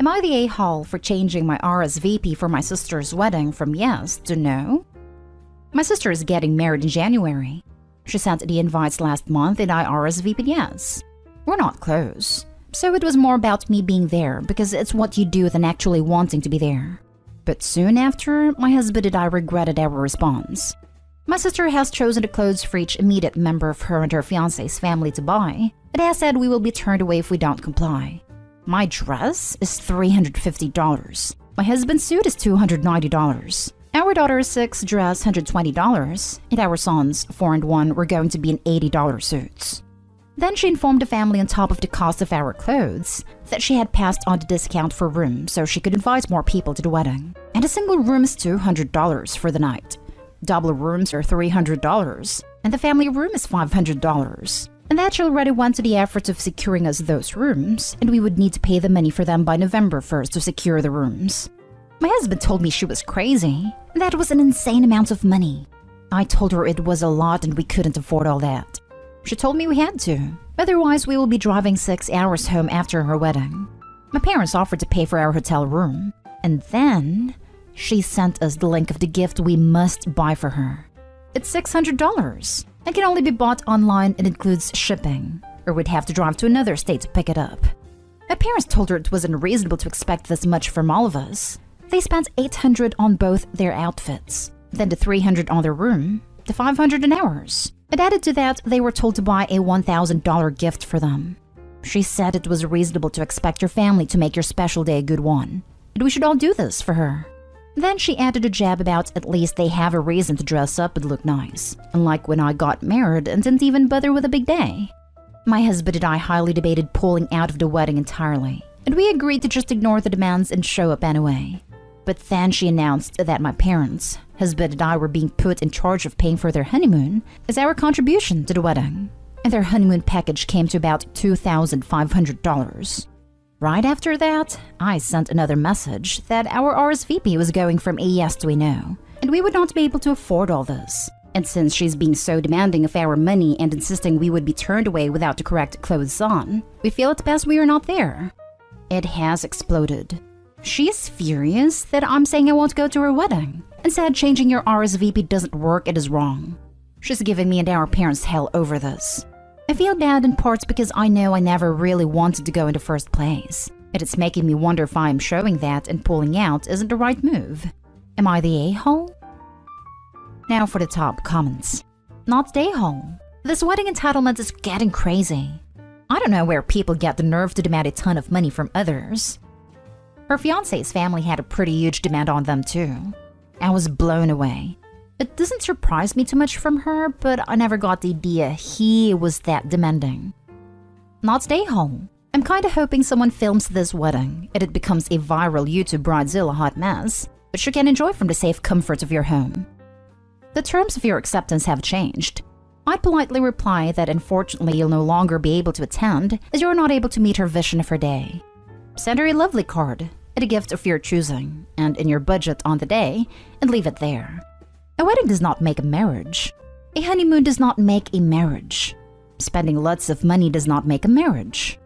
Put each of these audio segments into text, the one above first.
Am I the a-hole for changing my RSVP for my sister's wedding from yes to no? My sister is getting married in January. She sent the invites last month and I RSVP'd yes. We're not close, so it was more about me being there because it's what you do than actually wanting to be there. But soon after, my husband and I regretted our response. My sister has chosen the clothes for each immediate member of her and her fiancé's family to buy, and has said we will be turned away if we don't comply. My dress is $350. My husband's suit is $290. Our daughter's 6 dress $120, and our son's 4 and 1 were going to be in $80 suits. Then she informed the family on top of the cost of our clothes that she had passed on the discount for room so she could invite more people to the wedding. And a single room is $200 for the night. Double rooms are $300, and the family room is $500. And that she already went to the effort of securing us those rooms, and we would need to pay the money for them by November 1st to secure the rooms. My husband told me she was crazy. That was an insane amount of money. I told her it was a lot and we couldn't afford all that. She told me we had to, otherwise we will be driving 6 hours home after her wedding. My parents offered to pay for our hotel room, and then she sent us the link of the gift we must buy for her. It's $600 and can only be bought online and includes shipping, or we'd have to drive to another state to pick it up. My parents told her it was unreasonable to expect this much from all of us. They spent $800 on both their outfits, then the $300 on their room, the $500 in ours. And added to that, they were told to buy a $1,000 gift for them. She said it was reasonable to expect your family to make your special day a good one, and we should all do this for her. Then she added a jab about at least they have a reason to dress up and look nice, unlike when I got married and didn't even bother with a big day. My husband and I highly debated pulling out of the wedding entirely, and we agreed to just ignore the demands and show up anyway. But then she announced that my parents, husband and I were being put in charge of paying for their honeymoon as our contribution to the wedding, and their honeymoon package came to about $2,500. Right after that, I sent another message that our RSVP was going from a yes to a no, and we would not be able to afford all this. And since she's being so demanding of our money and insisting we would be turned away without the correct clothes on, we feel it's best we are not there. It has exploded. She is furious that I'm saying I won't go to her wedding, and said changing your RSVP doesn't work, it is wrong. She's giving me and our parents hell over this. I feel bad in parts because I know I never really wanted to go in the first place, and it's making me wonder if I'm showing that and pulling out isn't the right move. Am I the a-hole? Now for the top comments. Not the a-hole. This wedding entitlement is getting crazy. I don't know where people get the nerve to demand a ton of money from others. Her fiancé's family had a pretty huge demand on them too. I was blown away. It doesn't surprise me too much from her, but I never got the idea he was that demanding. Not the a-hole. I'm kinda hoping someone films this wedding and it becomes a viral YouTube bridezilla hot mess, which you can enjoy from the safe comfort of your home. The terms of your acceptance have changed. I'd politely reply that unfortunately you'll no longer be able to attend as you're not able to meet her vision of her day. Send her a lovely card and a gift of your choosing, and in your budget on the day, and leave it there. A wedding does not make a marriage. A honeymoon does not make a marriage. Spending lots of money does not make a marriage.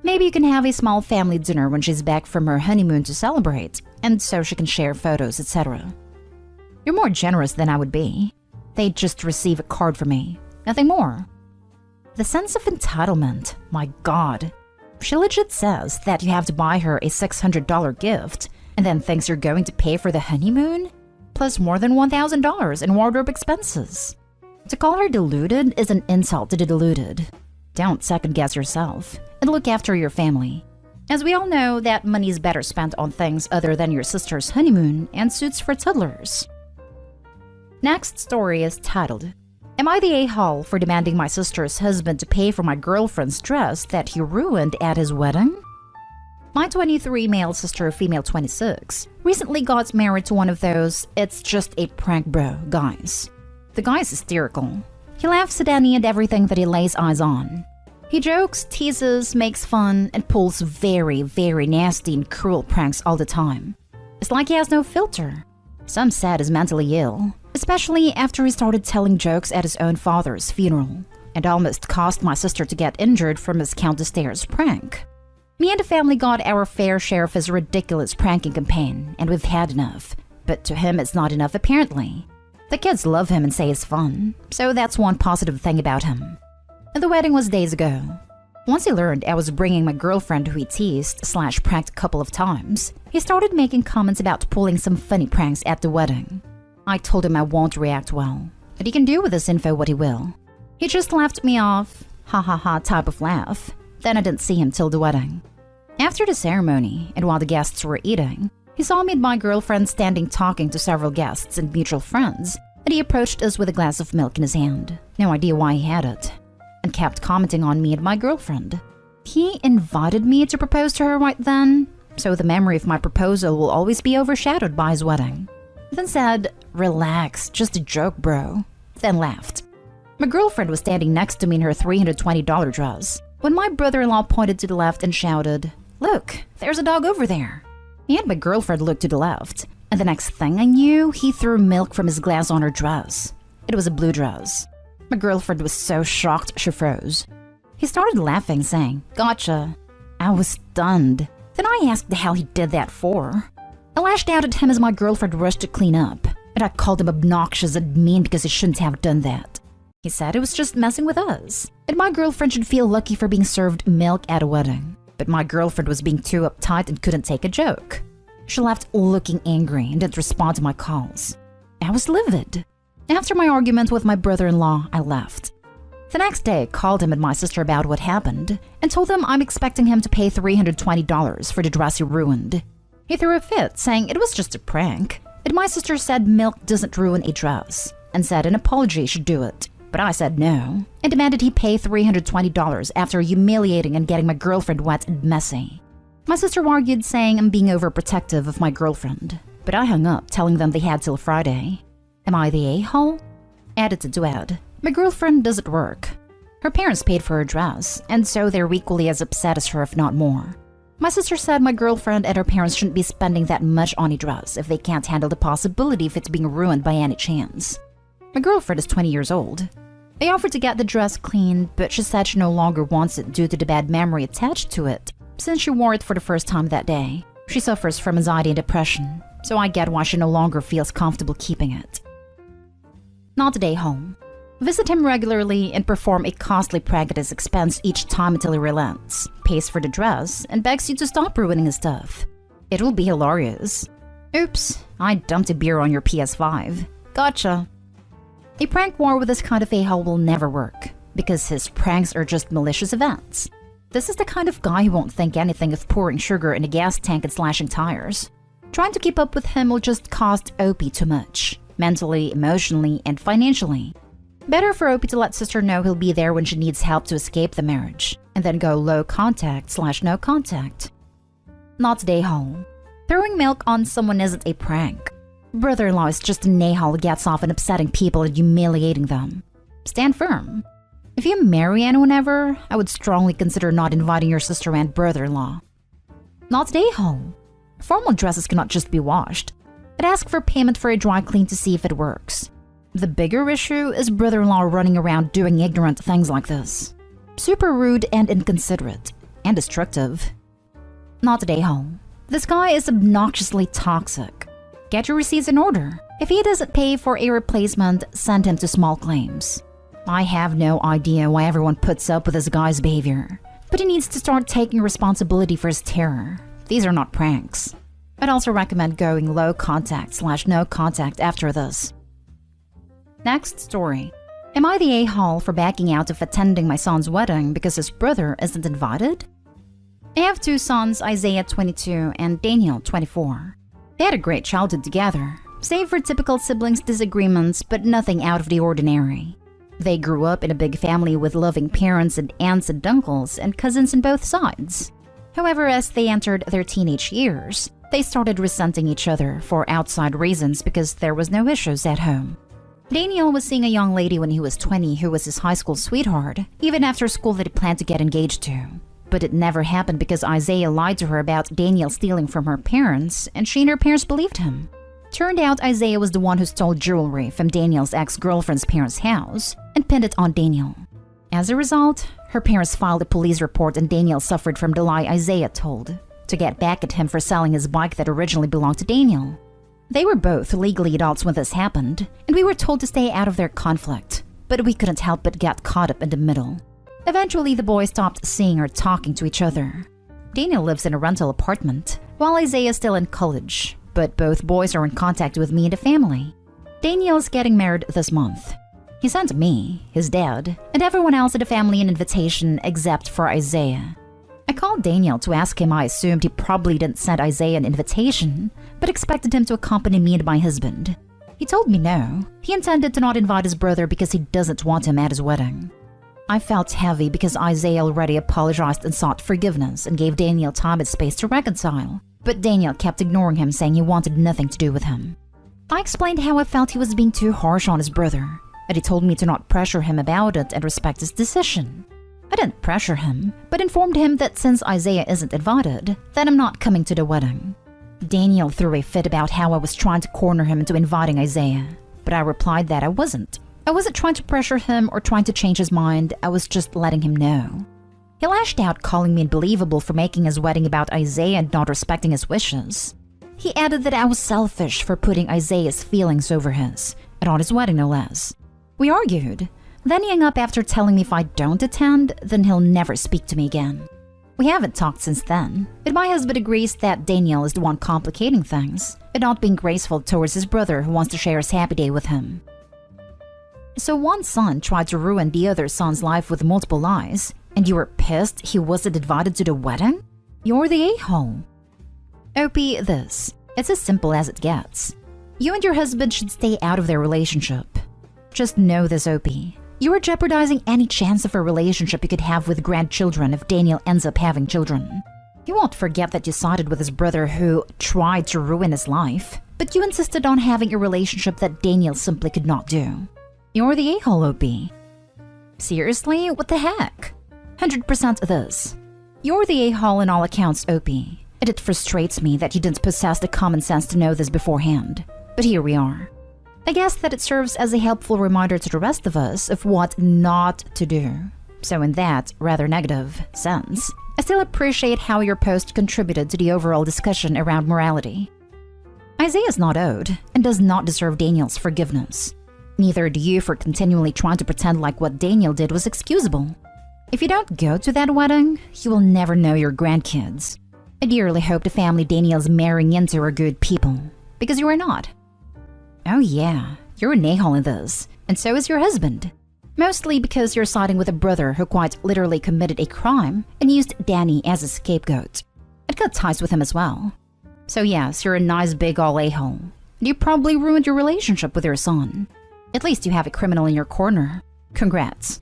Maybe you can have a small family dinner when she's back from her honeymoon to celebrate, and so she can share photos, etc. You're more generous than I would be. They'd just receive a card from me, nothing more. The sense of entitlement, my God. She legit says that you have to buy her a $600 gift, and then thinks you're going to pay for the honeymoon? Plus more than $1,000 in wardrobe expenses. To call her deluded is an insult to the deluded. Don't second-guess yourself, and look after your family. As we all know, that money is better spent on things other than your sister's honeymoon and suits for toddlers. Next story is titled, Am I the a-hole for demanding my sister's husband to pay for my girlfriend's dress that he ruined at his wedding? My 23 male sister, female 26, recently got married to one of those "it's just a prank bro" guys. The guy is hysterical. He laughs at any and everything that he lays eyes on. He jokes, teases, makes fun, and pulls very, very nasty and cruel pranks all the time. It's like he has no filter. Some said he's mentally ill, especially after he started telling jokes at his own father's funeral, and almost caused my sister to get injured from his count the stairs prank. Me and the family got our fair share of his ridiculous pranking campaign, and we've had enough. But to him, it's not enough apparently. The kids love him and say he's fun, so that's one positive thing about him. The wedding was days ago. Once he learned I was bringing my girlfriend who he teased/pranked a couple of times, he started making comments about pulling some funny pranks at the wedding. I told him I won't react well, but he can do with this info what he will. He just laughed me off, ha ha ha type of laugh. Then I didn't see him till the wedding. After the ceremony, and while the guests were eating, he saw me and my girlfriend standing talking to several guests and mutual friends, and he approached us with a glass of milk in his hand. No idea why he had it. And kept commenting on me and my girlfriend. He invited me to propose to her right then, so the memory of my proposal will always be overshadowed by his wedding. Then said, "Relax, just a joke, bro." Then laughed. My girlfriend was standing next to me in her $320 dress, when my brother-in-law pointed to the left and shouted, "Look, there's a dog over there." Me and my girlfriend looked to the left, and the next thing I knew, he threw milk from his glass on her dress. It was a blue dress. My girlfriend was so shocked she froze. He started laughing, saying, "Gotcha." I was stunned. Then I asked the hell he did that for. I lashed out at him as my girlfriend rushed to clean up, and I called him obnoxious and mean because he shouldn't have done that. He said it was just messing with us, and my girlfriend should feel lucky for being served milk at a wedding. But my girlfriend was being too uptight and couldn't take a joke. She left looking angry and didn't respond to my calls. I was livid. After my argument with my brother-in-law, I left. The next day, I called him and my sister about what happened and told them I'm expecting him to pay $320 for the dress he ruined. He threw a fit, saying it was just a prank, and my sister said milk doesn't ruin a dress and said an apology should do it. But I said no and demanded he pay $320 after humiliating and getting my girlfriend wet and messy. My sister argued, saying I'm being overprotective of my girlfriend, but I hung up, telling them they had till Friday. Am I the a-hole? Added to add, my girlfriend doesn't work. Her parents paid for her dress, and so they're equally as upset as her, if not more. My sister said my girlfriend and her parents shouldn't be spending that much on a dress if they can't handle the possibility of it being ruined by any chance. My girlfriend is 20 years old. I offered to get the dress cleaned, but she said she no longer wants it due to the bad memory attached to it, since she wore it for the first time that day. She suffers from anxiety and depression, so I get why she no longer feels comfortable keeping it. Not a day home. Visit him regularly and perform a costly prank at his expense each time until he relents, pays for the dress, and begs you to stop ruining his stuff. It will be hilarious. Oops, I dumped a beer on your PS5. Gotcha. A prank war with this kind of a-hole will never work, because his pranks are just malicious events. This is the kind of guy who won't think anything of pouring sugar in a gas tank and slashing tires. Trying to keep up with him will just cost Opie too much, mentally, emotionally, and financially. Better for Opie to let sister know he'll be there when she needs help to escape the marriage, and then go low contact/no contact. Not day hole. Throwing milk on someone isn't a prank. Brother-in-law is just an a-hole who gets off on upsetting people and humiliating them. Stand firm. If you marry anyone ever, I would strongly consider not inviting your sister and brother-in-law. Not day hole. Formal dresses cannot just be washed. I'd ask for payment for a dry clean to see if it works. The bigger issue is brother-in-law running around doing ignorant things like this. Super rude and inconsiderate, and destructive. Not a day home. This guy is obnoxiously toxic. Get your receipts in order. If he doesn't pay for a replacement, send him to small claims. I have no idea why everyone puts up with this guy's behavior, but he needs to start taking responsibility for his terror. These are not pranks. I'd also recommend going low contact/no contact after this. Next story. Am I the a-hole for backing out of attending my son's wedding because his brother isn't invited? I have two sons, Isaiah 22 and Daniel 24. They had a great childhood together, save for typical siblings disagreements, but nothing out of the ordinary. They grew up in a big family with loving parents and aunts and uncles and cousins on both sides. However, as they entered their teenage years, they started resenting each other for outside reasons because there was no issues at home. Daniel was seeing a young lady when he was 20 who was his high school sweetheart, even after school that he planned to get engaged to. But it never happened because Isaiah lied to her about Daniel stealing from her parents, and she and her parents believed him. Turned out Isaiah was the one who stole jewelry from Daniel's ex-girlfriend's parents' house and pinned it on Daniel. As a result, Her parents filed a police report and Daniel suffered from the lie Isaiah told, to get back at him for selling his bike that originally belonged to Daniel. They were both legally adults when this happened, and we were told to stay out of their conflict, but we couldn't help but get caught up in the middle. Eventually, the boys stopped seeing or talking to each other. Daniel lives in a rental apartment, while Isaiah is still in college, but both boys are in contact with me and the family. Daniel is getting married this month. He sent me, his dad, and everyone else in the family an invitation except for Isaiah. I called Daniel to ask him. I assumed he probably didn't send Isaiah an invitation, but expected him to accompany me and my husband. He told me no. He intended to not invite his brother because he doesn't want him at his wedding. I felt heavy because Isaiah already apologized and sought forgiveness and gave Daniel time and space to reconcile. But Daniel kept ignoring him, saying he wanted nothing to do with him. I explained how I felt he was being too harsh on his brother, and he told me to not pressure him about it and respect his decision. I didn't pressure him, but informed him that since Isaiah isn't invited, then I'm not coming to the wedding. Daniel threw a fit about how I was trying to corner him into inviting Isaiah, but I replied that I wasn't. I wasn't trying to pressure him or trying to change his mind, I was just letting him know. He lashed out, calling me unbelievable for making his wedding about Isaiah and not respecting his wishes. He added that I was selfish for putting Isaiah's feelings over his, and on his wedding no less. We argued. Then he hung up after telling me if I don't attend, then he'll never speak to me again. We haven't talked since then, but my husband agrees that Daniel is the one complicating things and not being graceful towards his brother who wants to share his happy day with him. So one son tried to ruin the other son's life with multiple lies, and you were pissed he wasn't invited to the wedding? You're the a-hole. OP, this. It's as simple as it gets. You and your husband should stay out of their relationship. Just know this, OP. You are jeopardizing any chance of a relationship you could have with grandchildren if Daniel ends up having children. You won't forget that you sided with his brother who tried to ruin his life, but you insisted on having a relationship that Daniel simply could not do. You're the a-hole, OP. Seriously? What the heck? 100% this. You're the a-hole in all accounts, OP, and it frustrates me that you didn't possess the common sense to know this beforehand. But here we are. I guess that it serves as a helpful reminder to the rest of us of what not to do. So in that rather negative sense, I still appreciate how your post contributed to the overall discussion around morality. Isaiah is not owed and does not deserve Daniel's forgiveness. Neither do you for continually trying to pretend like what Daniel did was excusable. If you don't go to that wedding, you will never know your grandkids. I dearly hope the family Daniel's marrying into are good people, because you are not. Oh yeah, you're an a-hole in this, and so is your husband. Mostly because you're siding with a brother who quite literally committed a crime and used Danny as a scapegoat. It cut ties with him as well. So yes, you're a nice big ol' a-hole. You probably ruined your relationship with your son. At least you have a criminal in your corner. Congrats.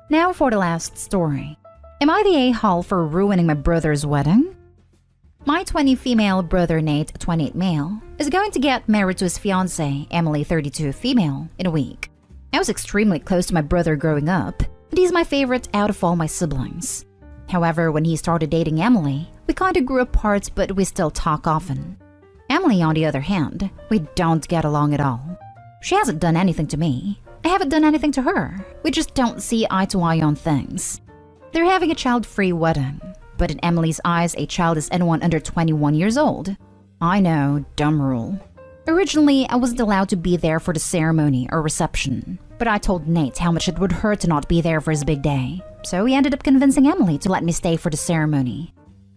Now for the last story. Am I the a-hole for ruining my brother's wedding? My 20 female brother Nate, 28 male, is going to get married to his fiancée, Emily, 32 female, in a week. I was extremely close to my brother growing up, and he's my favorite out of all my siblings. However, when he started dating Emily, we kinda grew apart, but we still talk often. Emily, on the other hand, we don't get along at all. She hasn't done anything to me. I haven't done anything to her. We just don't see eye to eye on things. They're having a child-free wedding. But in Emily's eyes, a child is anyone under 21 years old. I know, dumb rule. Originally, I wasn't allowed to be there for the ceremony or reception, but I told Nate how much it would hurt to not be there for his big day, so he ended up convincing Emily to let me stay for the ceremony.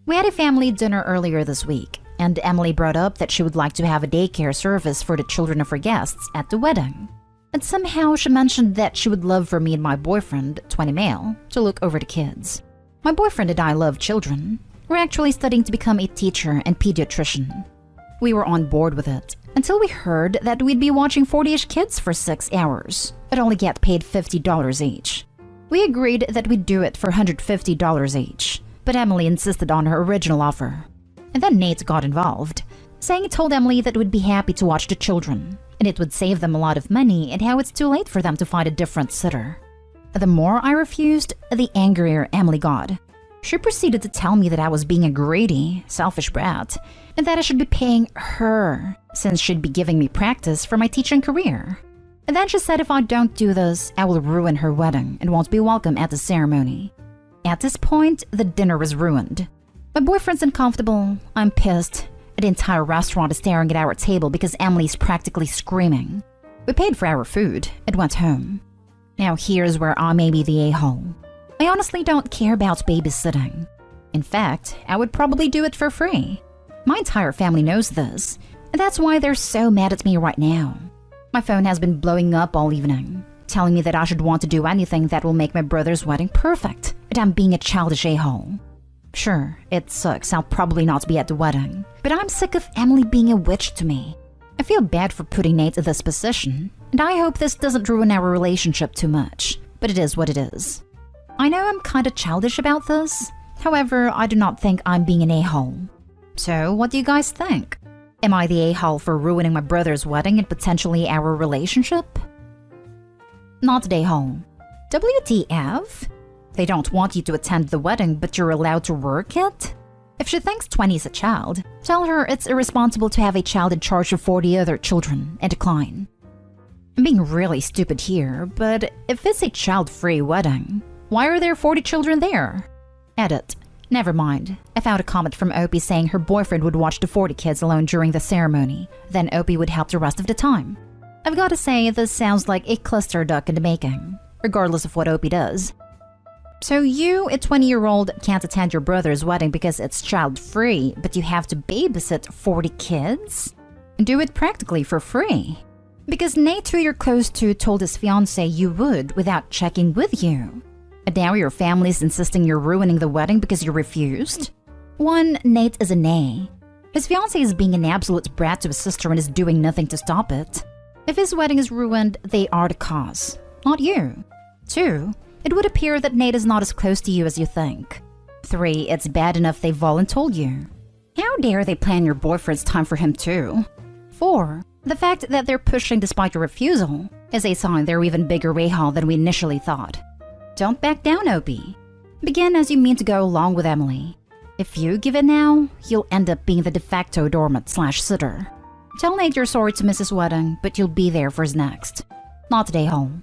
We had a family dinner earlier this week, and Emily brought up that she would like to have a daycare service for the children of her guests at the wedding. And somehow she mentioned that she would love for me and my boyfriend, 20 male, to look over the kids. My boyfriend and I love children. We're actually studying to become a teacher and pediatrician. We were on board with it until we heard that we'd be watching 40-ish kids for 6 hours, but only get paid $50 each. We agreed that we'd do it for $150 each, but Emily insisted on her original offer. And then Nate got involved, saying he told Emily that we'd be happy to watch the children, and it would save them a lot of money and how it's too late for them to find a different sitter. The more I refused, the angrier Emily got. She proceeded to tell me that I was being a greedy, selfish brat, and that I should be paying her, since she'd be giving me practice for my teaching career. And then she said if I don't do this, I will ruin her wedding and won't be welcome at the ceremony. At this point, the dinner was ruined. My boyfriend's uncomfortable, I'm pissed, and the entire restaurant is staring at our table because Emily's practically screaming. We paid for our food and went home. Now here's where I may be the a-hole. I honestly don't care about babysitting. In fact, I would probably do it for free. My entire family knows this, and that's why they're so mad at me right now. My phone has been blowing up all evening, telling me that I should want to do anything that will make my brother's wedding perfect, and I'm being a childish a-hole. Sure, it sucks, I'll probably not be at the wedding, but I'm sick of Emily being a witch to me. I feel bad for putting Nate in this position, and I hope this doesn't ruin our relationship too much, but it is what it is. I know I'm kinda childish about this, however, I do not think I'm being an a-hole. So, what do you guys think? Am I the a-hole for ruining my brother's wedding and potentially our relationship? Not the a-hole. WTF? They don't want you to attend the wedding, but you're allowed to work it? If she thinks 20 is a child, tell her it's irresponsible to have a child in charge of 40 other children and decline. I'm being really stupid here, but if it's a child-free wedding, why are there 40 children there? Edit. Never mind. I found a comment from Opie saying her boyfriend would watch the 40 kids alone during the ceremony, then Opie would help the rest of the time. I've got to say, this sounds like a cluster duck in the making, regardless of what Opie does. So you, a 20-year-old, can't attend your brother's wedding because it's child-free, but you have to babysit 40 kids? Do it practically for free. Because Nate, who you're close to, told his fiancé you would without checking with you. And now your family's insisting you're ruining the wedding because you refused? 1. Nate is an A. His fiancé is being an absolute brat to his sister and is doing nothing to stop it. If his wedding is ruined, they are the cause, not you. 2. It would appear that Nate is not as close to you as you think. 3. It's bad enough they voluntold you. How dare they plan your boyfriend's time for him too? 4. The fact that they're pushing despite your refusal is a sign they're even bigger a-hole than we initially thought. Don't back down, Opie. Begin as you mean to go along with Emily. If you give in now, you'll end up being the de facto doormat/sitter. Tell Nate you're sorry to miss his wedding, but you'll be there for his next. Not today, home.